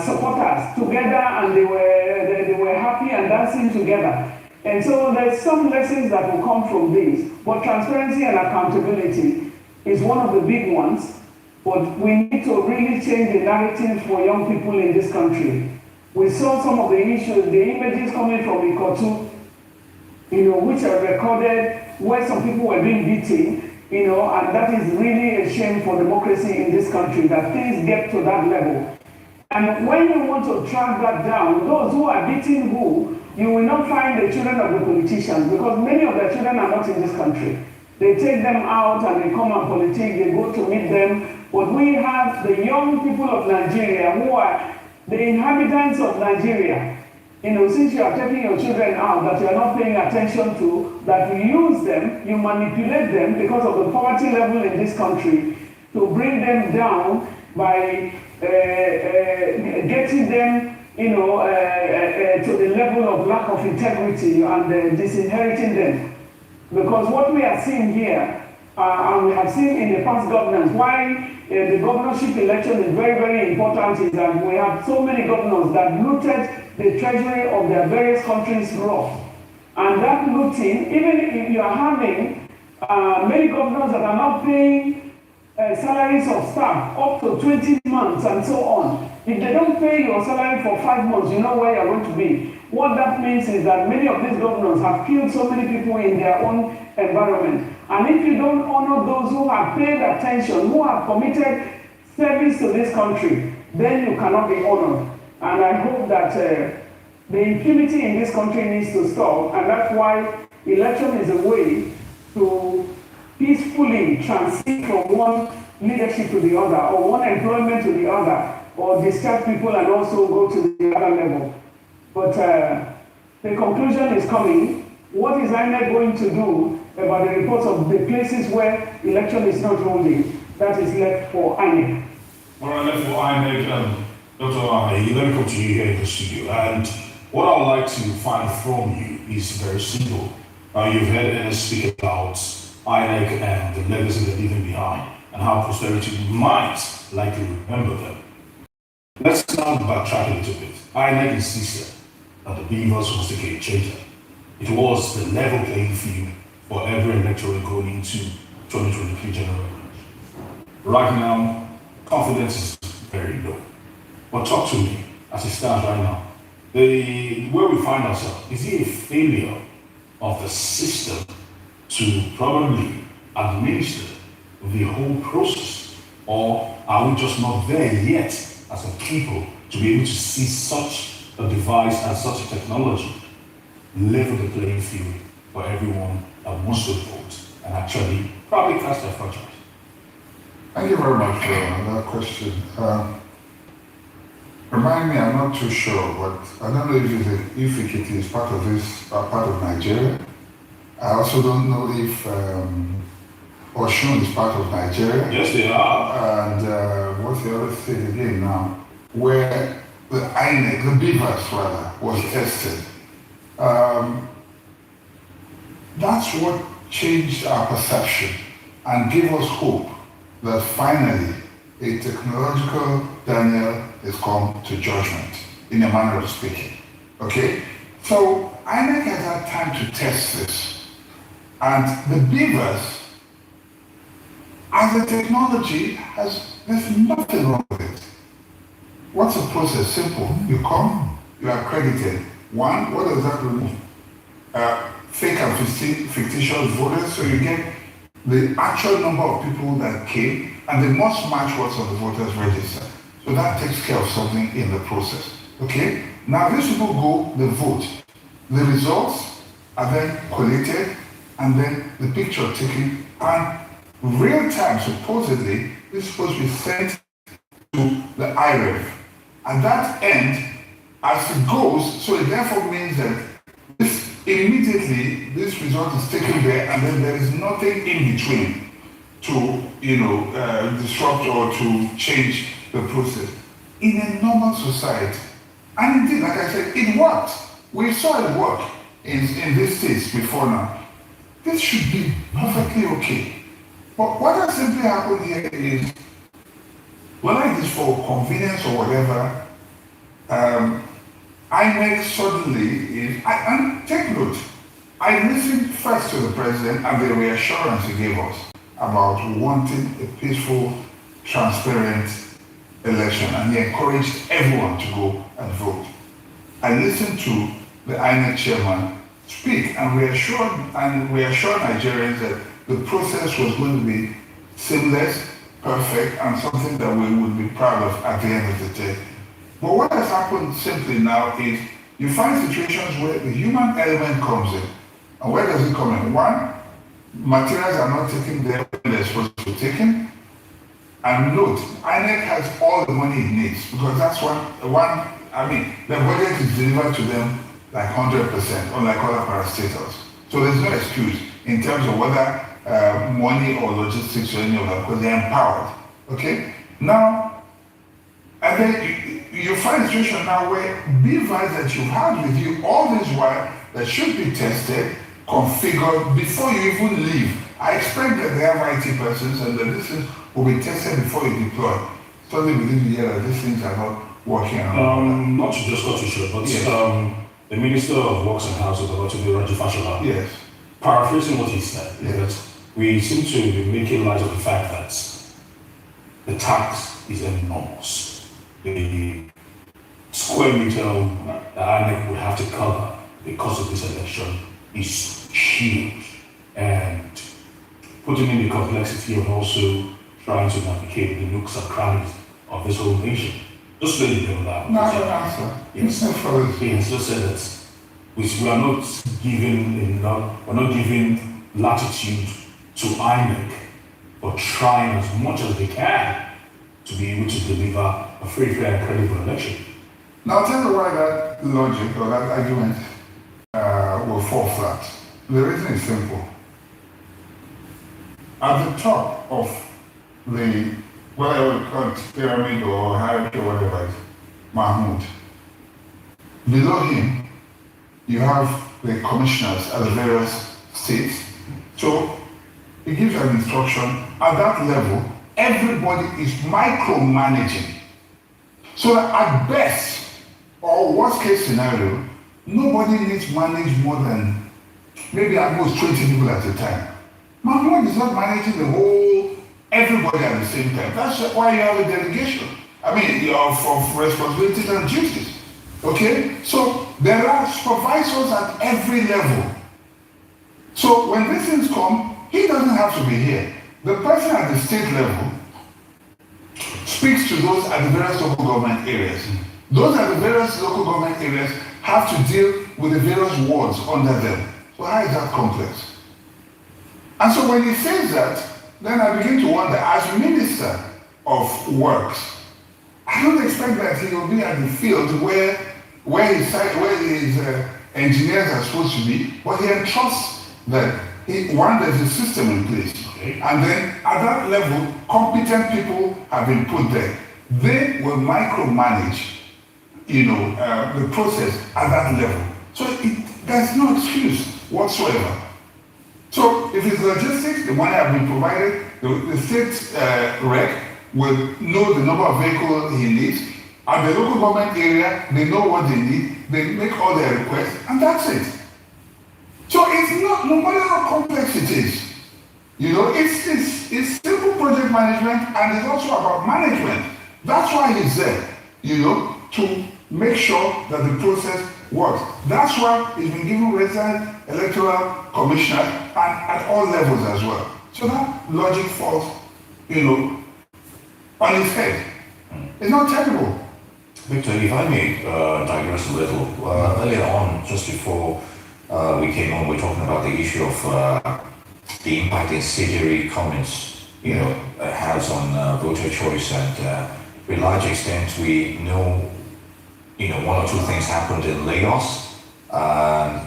supporters together, and they were happy and dancing together. And so there's some lessons that will come from this, but transparency and accountability is one of the big ones. But we need to really change the narrative for young people in this country. We saw some of the issues, the images coming from Ikotu, which are recorded, where some people were being beaten, and that is really a shame for democracy in this country, that things get to that level. And when you want to track that down, those who are beating who, you will not find the children of the politicians, because many of their children are not in this country. They take them out and they come and politic, they go to meet them. But we have the young people of Nigeria who are the inhabitants of Nigeria. Since you are taking your children out that you are not paying attention to, that you use them, you manipulate them because of the poverty level in this country, to bring them down by getting them, to the level of lack of integrity and disinheriting them. Because what we are seeing here, and we have seen in the past governance, why the governorship election is very, very important, is that we have so many governors that looted the treasury of their various countries' wealth. And that looting, even if you are having many governors that are not paying salaries of staff up to 20 months and so on. If they don't pay your salary for 5 months, you know where you're going to be. What that means is that many of these governors have killed so many people in their own environment. And if you don't honor those who have paid attention, who have committed service to this country, then you cannot be honored. And I hope that the impunity in this country needs to stop, and that's why election is a way to peacefully transit from one leadership to the other, or one employment to the other, or discharge people and also go to the other level. But the conclusion is coming. What is INEC going to do about the reports of the places where election is not holding? That is left for INEC. All right, left for INEC. Dr. Ahmed, let me come to you here in the studio. And what I would like to find from you is very simple. You've heard us speak about INEC and the legacy they're leaving behind, and how posterity might likely remember them. Let's now backtrack a little bit. INEC insisted that the Beavers was the game changer. It was the level playing field for every electorate going into 2023 general election. Right now, confidence is very low. But talk to me as it stands right now. Where we find ourselves, is it a failure of the system to probably administer the whole process? Or are we just not there yet as a people to be able to see such a device and such a technology level the playing field for everyone that wants to vote and actually probably cast their franchise? Thank you very much for that question. Remind me, I'm not too sure, but I don't know if it is part of this, part of Nigeria. I also don't know if Osun is part of Nigeria. Yes, they are. And what's the other state again now? Where the INEC, the beavers rather, was tested. That's what changed our perception and gave us hope that finally a technological Daniel has come to judgment, in a manner of speaking. Okay? So INEC has had time to test this. And the beavers, as a technology, there's nothing wrong with it. What's the process? Simple. You come, you are accredited. One, what does that mean? Fake and fictitious voters, so you get the actual number of people that came, and they must match what's on the voters register. So that takes care of something in the process. Okay? Now these people go, they vote. The results are then collated, and then the picture taken, and real time, supposedly, is supposed to be sent to the IREF. At that end, as it goes, so it therefore means that immediately this result is taken there, and then there is nothing in between to, disrupt or to change the process. In a normal society, and indeed, like I said, it worked. We saw it work in these states before now. This should be perfectly okay. But what has simply happened here is, whether it is for convenience or whatever, INEC suddenly is, and take note, I listened first to the president and the reassurance he gave us about wanting a peaceful, transparent election, and he encouraged everyone to go and vote. I listened to the INEC chairman speak and reassure Nigerians that the process was going to be seamless, perfect, and something that we would be proud of at the end of the day. But what has happened simply now is you find situations where the human element comes in. And where does it come in? One, materials are not taken there when they're supposed to be taken. And note, INEC has all the money it needs, because that's the budget is delivered to them like 100%, unlike other parastatals. So there's no excuse in terms of whether money or logistics or any of that, because they're empowered. Okay? Now, and then you find a situation now where beavers that you've had with you all this while that should be tested, configured before you even leave. I expect that they have IT persons and that this things will be tested before you deploy. Suddenly within the year that these things are not working. Not to just cut you short, but yes. The Minister of Works and Housing, Dr. Raji Fashola, yes, paraphrasing what he said, is that we seem to be making light of the fact that the tax is enormous. The square meter that INEC would have to cover because of this election is huge, and putting in the complexity of also trying to navigate the nooks and crannies of this whole nation. Just let you know that. Yes, just said that we are not giving latitude to INEC, but trying as much as they can to be able to deliver a free, fair, and credible election. Now I'll tell you why that logic or that argument will fall flat. The reason is simple. At the top of the, whatever you call it, pyramid or hierarchy or whatever it is, Mahmoud. Below him, you have the commissioners at the various states. So he gives an instruction. At that level, everybody is micromanaging. So that at best, or worst case scenario, nobody needs to manage more than maybe at most 20 people at a time. Mahmoud is not managing the whole, everybody at the same time. That's why you have a delegation. I mean, of responsibilities and duties. Okay? So there are supervisors at every level. So when these things come, he doesn't have to be here. The person at the state level speaks to those at the various local government areas. Those at the various local government areas have to deal with the various wards under them. So how is that complex? And so when he says that, then I begin to wonder, as Minister of Works, I don't expect that he will be at the field where his engineers are supposed to be, but he entrusts that there's a system in place. Okay. And then at that level, competent people have been put there. They will micromanage, the process at that level. So there's no excuse whatsoever. So if it's logistics, the money has been provided, the state rec will know the number of vehicles he needs. At the local government area, they know what they need, they make all their requests, and that's it. So it's not, no matter how complex it is, it's simple project management, and it's also about management. That's why he's there, to make sure that the process works. That's why he's been given resident electoral commissioner and at all levels as well. So that logic falls, on his head. It's not terrible. Victor, if I may digress a little, earlier on, just before we came on, we were talking about the issue of the impact incendiary comments, has on voter choice, and to a large extent, we know, one or two things happened in Lagos.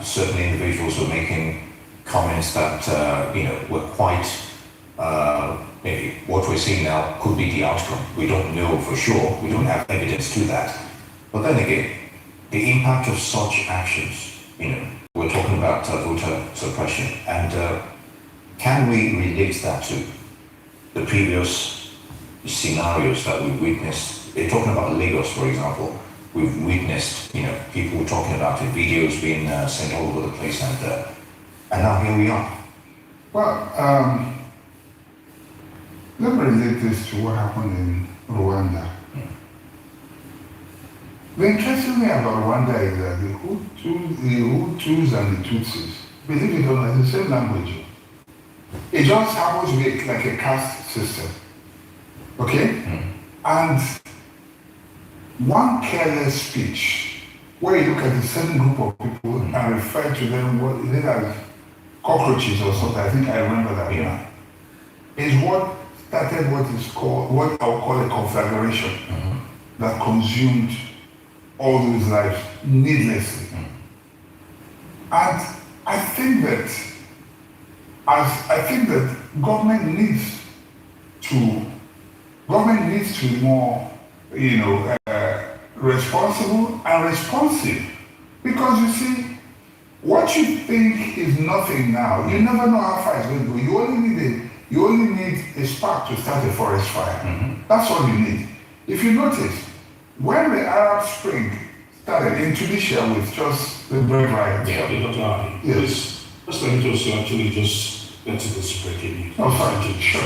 Certain individuals were making comments that, were quite, maybe what we're seeing now could be the outcome. We don't know for sure. We don't have evidence to that. But then again, the impact of such actions, we're talking about voter suppression, and can we relate that to the previous scenarios that we've witnessed? They're talking about Lagos, for example. We've witnessed, people talking about it, videos being sent all over the place, and now here we are. Well, let me relate this to what happened in Rwanda. The interesting thing about Rwanda is that the Hutus and the Tutsis, believe it or not, it's the same language. It just happens to be like a caste system. Okay? And one careless speech, where you look at the same group of people and refer to them as cockroaches or something, I think I remember that now, is what started what I'll call a conflagration that consumed all those lives needlessly. And I think that government needs to be more, responsible and responsive. Because you see, what you think is nothing now, you never know how far it's going to go. You only need a spark to start a forest fire. That's all you need. If you notice, when the Arab Spring started in Tunisia with just the bread riots. Yeah, Dr. Ali. Yes. Let's let me just actually just get to this breaking news. Sure.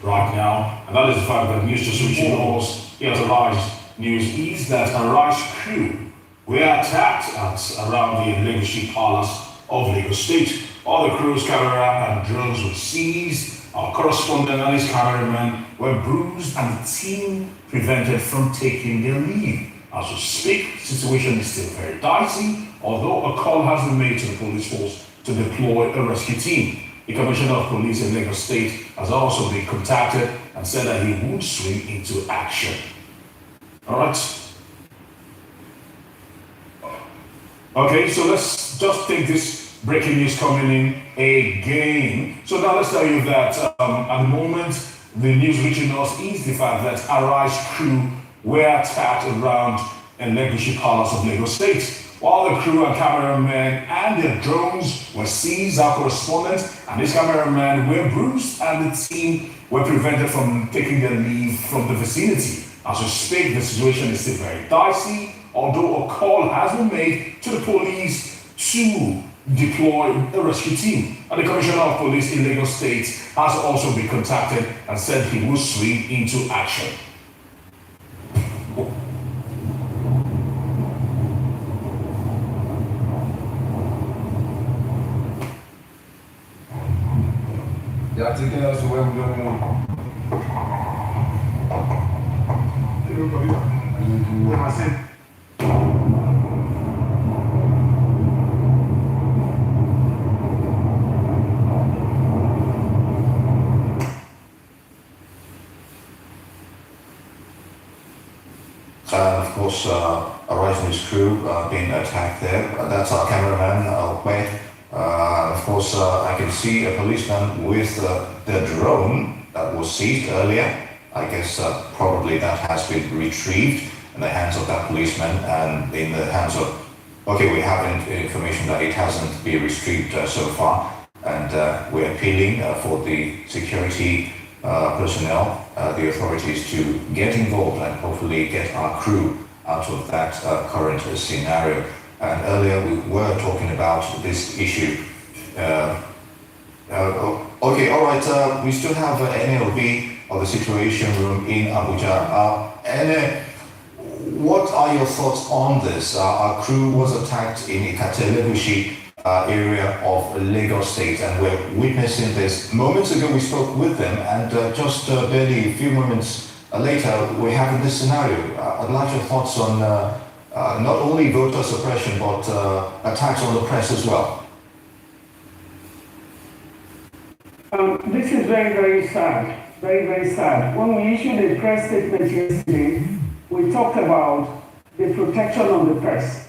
Right now, and that is the fact that news just reaching us here at Arise News is that Arise crew were attacked at around the Legacy Palace of Lagos State. All the crew's camera and drones were seized. Our correspondent and his cameraman were bruised, and the team prevented from taking their leave. As we speak, the situation is still very dicey, although a call has been made to the police force to deploy a rescue team. The Commissioner of Police in Lagos State has also been contacted and said that he would swing into action. All right. Okay, so let's just take this breaking news coming in again. So now let's tell you that at the moment, the news reaching us is the fact that Arise crew were attacked around a Legacy Palace of Lagos State. While the crew and cameramen and their drones were seized, our correspondent and his cameraman were bruised, and the team were prevented from taking their leave from the vicinity. As we speak, the situation is still very dicey, although a call has been made to the police to deploy a rescue team. And the Commissioner of Police in Lagos State has also been contacted and said he will swing into action. They are taking us to where we don't know. Of course, Arise News crew being attacked there. That's our cameraman, Wade. Of course, I can see a policeman with the drone that was seized earlier. I guess probably that has been retrieved in the hands of that policeman and in the hands of... Okay, we have information that it hasn't been retrieved so far, and we're appealing for the security personnel, the authorities to get involved and hopefully get our crew out of that current scenario. And earlier we were talking about this issue. Okay, all right, we still have NLB of the Situation Room in Abuja. What are your thoughts on this? Our crew was attacked in Ikatelebushi area of Lagos State, and we're witnessing this. Moments ago we spoke with them, and just barely a few moments later we're having this scenario. I'd like your thoughts on not only voter suppression, but attacks on the press as well. This is very, very sad. Very, very sad. When we issued a press statement yesterday, we talked about the protection of the press,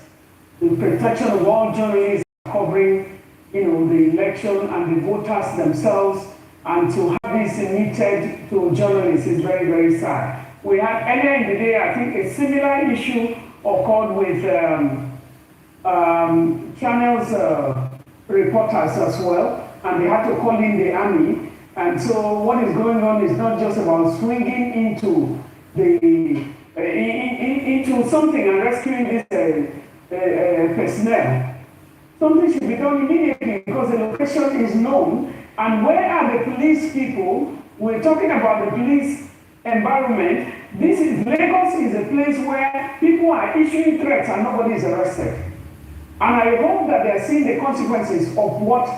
the protection of all journalists covering, the election and the voters themselves, and to have this limited to journalists is very, very sad. We had earlier in the day, I think, a similar issue occurred with channels reporters as well, and they had to call in the army. And so what is going on is not just about swinging into into something and rescuing this personnel. Something should be done immediately because the location is known. And where are the police people? We're talking about the police environment. Lagos is a place where people are issuing threats and nobody is arrested. And I hope that they're seeing the consequences of what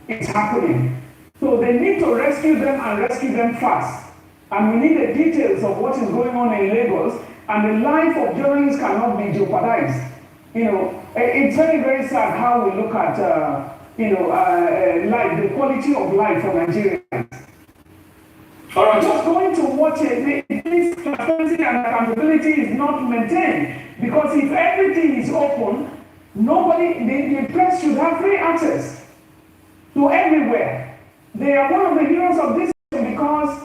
is happening. So they need to rescue them and rescue them fast. And we need the details of what is going on in Lagos, and the life of journalists cannot be jeopardized. It's very, very sad how we look at, life, the quality of life for Nigerians. All right. Just going to watch it, this transparency and accountability is not maintained, because if everything is open, the press should have free access to everywhere. They are one of the heroes of this because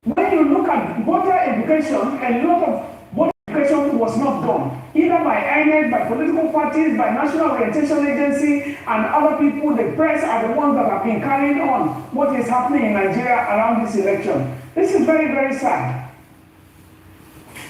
when you look at voter education, a lot of voter education was not done, either by INEC, by political parties, by National Orientation Agency, and other people. The press are the ones that have been carrying on what is happening in Nigeria around this election. This is very, very sad.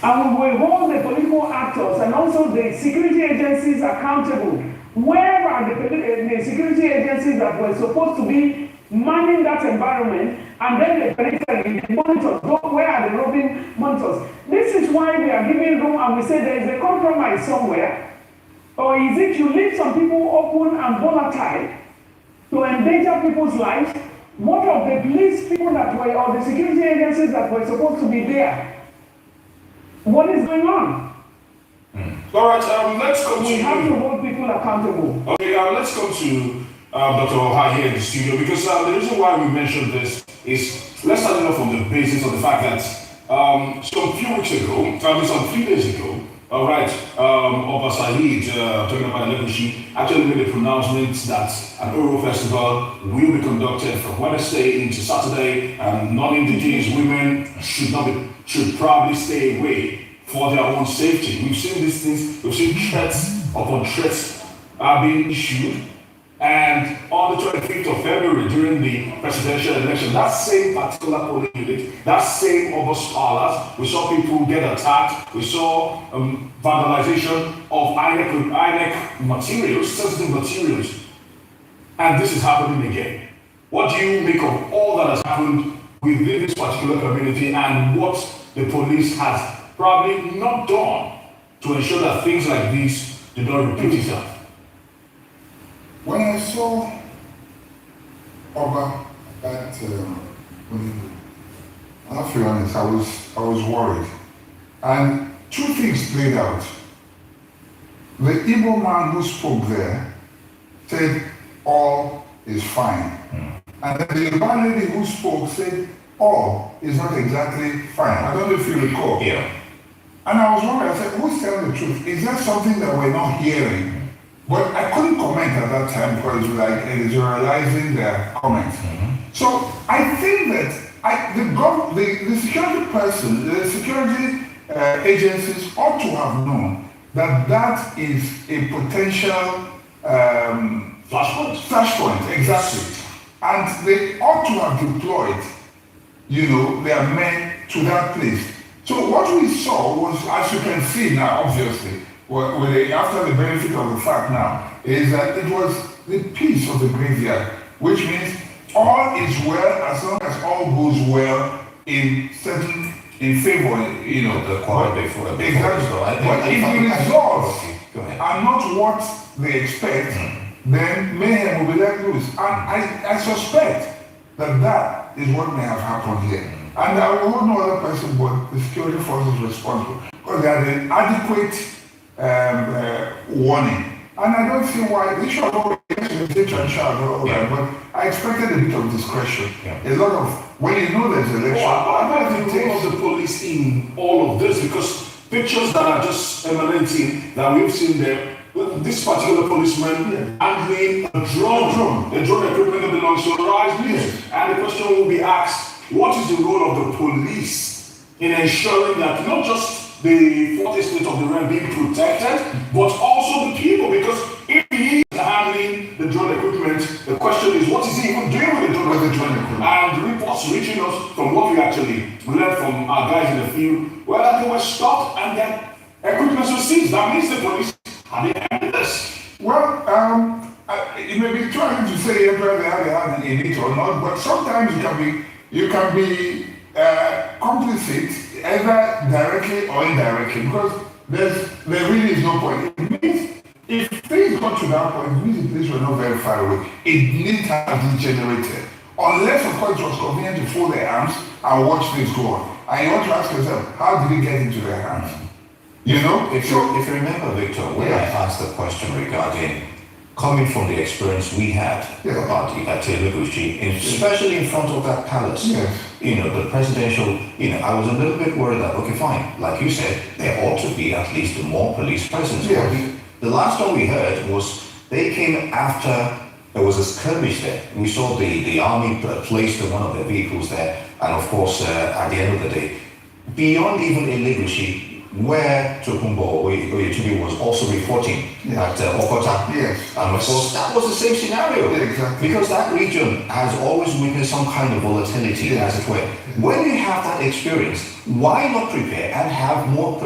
And we will hold the political actors and also the security agencies accountable. Where are the security agencies that were supposed to be manning that environment, and then the periphery, the monitors, where are the roving monitors? This is why we are giving room, and we say there is a compromise somewhere. Or is it you leave some people open and volatile to endanger people's lives? What of the police people that were, or the security agencies that were supposed to be there? What is going on? All right, let's come We have to hold people accountable. Okay, let's come to Dr. Oha here in the studio, because the reason why we mentioned this is, let's start it off from the basis of the fact that some few days ago, all right, Oba Said, talking about Legoshi, actually made a pronouncement that an Oro festival will be conducted from Wednesday into Saturday, and non-indigenous women should probably stay away for their own safety. We've seen these things, we've seen threats upon threats are being issued. And on the 25th of February, during the presidential election, that same particular polling unit, that same August Palace, we saw people get attacked, we saw vandalization of INEC materials, sensitive materials. And this is happening again. What do you make of all that has happened within this particular community, and what the police has probably not done to ensure that things like this do not repeat itself? When I saw Oba that, I'll be honest, I was worried. And two things played out. The Igbo man who spoke there said all is fine. And then the Yoruba lady who spoke said all is not exactly fine. I don't know if you recall. Yeah. And I was wondering, I said, who's telling the truth? Is that something that we're not hearing? But I couldn't comment at that time because it was like editorializing their comments. So I think that the security person, the security agencies ought to have known that that is a potential flashpoint, exactly. And they ought to have deployed, their men to that place. So what we saw was, as you can see now, obviously, after the benefit of the fact now, is that it was the peace of the graveyard, which means all is well as long as all goes well in favor, The choir before. Exactly. But if the results are not what they expect, then mayhem will be let loose. And I suspect that is what may have happened here. And I will hold no other person but the security forces responsible, because they had an adequate warning. And I don't see why they should have always but I expected a bit of discretion. A lot of, when you know there's election. I don't think the role of the police in all of this, because pictures that are just emanating that we've seen there, this particular policeman handling a drone equipment that belongs to the Rise News. And the question will be asked, what is the role of the police in ensuring that not just the 40 states of the realm being protected, but also the people? Because if he is handling the drone equipment, the question is, what is he even doing with the drone equipment? And the reports reaching us from what we actually learned from our guys in the field, well, they were stopped and their equipment was seized. That means the police have been handling this. Well, it may be trying to say whether they have a hand in it or not, but sometimes you can be complicit either directly or indirectly, because there really is no point. It means if things got to that point, it means the police were not very far away. It didn't have degenerated. Unless, of course, it was convenient to fold their arms and watch this go on. And you want to ask yourself, how did it get into their hands? If you remember, Victor, when I asked the question regarding coming from the experience we had about Iketeluguchi, especially in front of that palace, the presidential, I was a little bit worried that, okay, fine, like you said, there ought to be at least more police presence. The last one we heard was they came after there was a skirmish there. We saw the army placed one of their vehicles there, and of course, at the end of the day, beyond even Elegushi, where Tokumbo Oyetobi was also reporting at Okota. And of course, that was the same scenario. Because that region has always witnessed some kind of volatility, as it were. When you have that experience, why not prepare and have more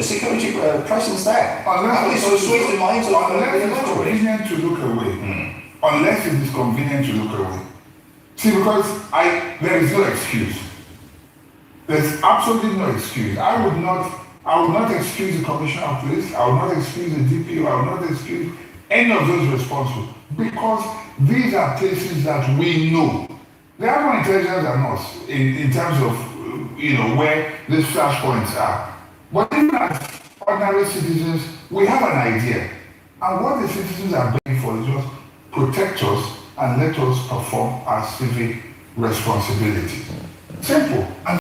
security presence there? Unless it persuades the minds of it's convenient to look away. Unless it is convenient to look away. See, because there is no excuse. There's absolutely no excuse. I would not excuse the Commissioner of Police. I would not excuse the DPO. I would not excuse any of those responsible, because these are places that we know. They are more intelligent than us in terms of where these flashpoints are. But even as ordinary citizens, we have an idea. And what the citizens are begging for is just protect us and let us perform our civic responsibility. Simple. And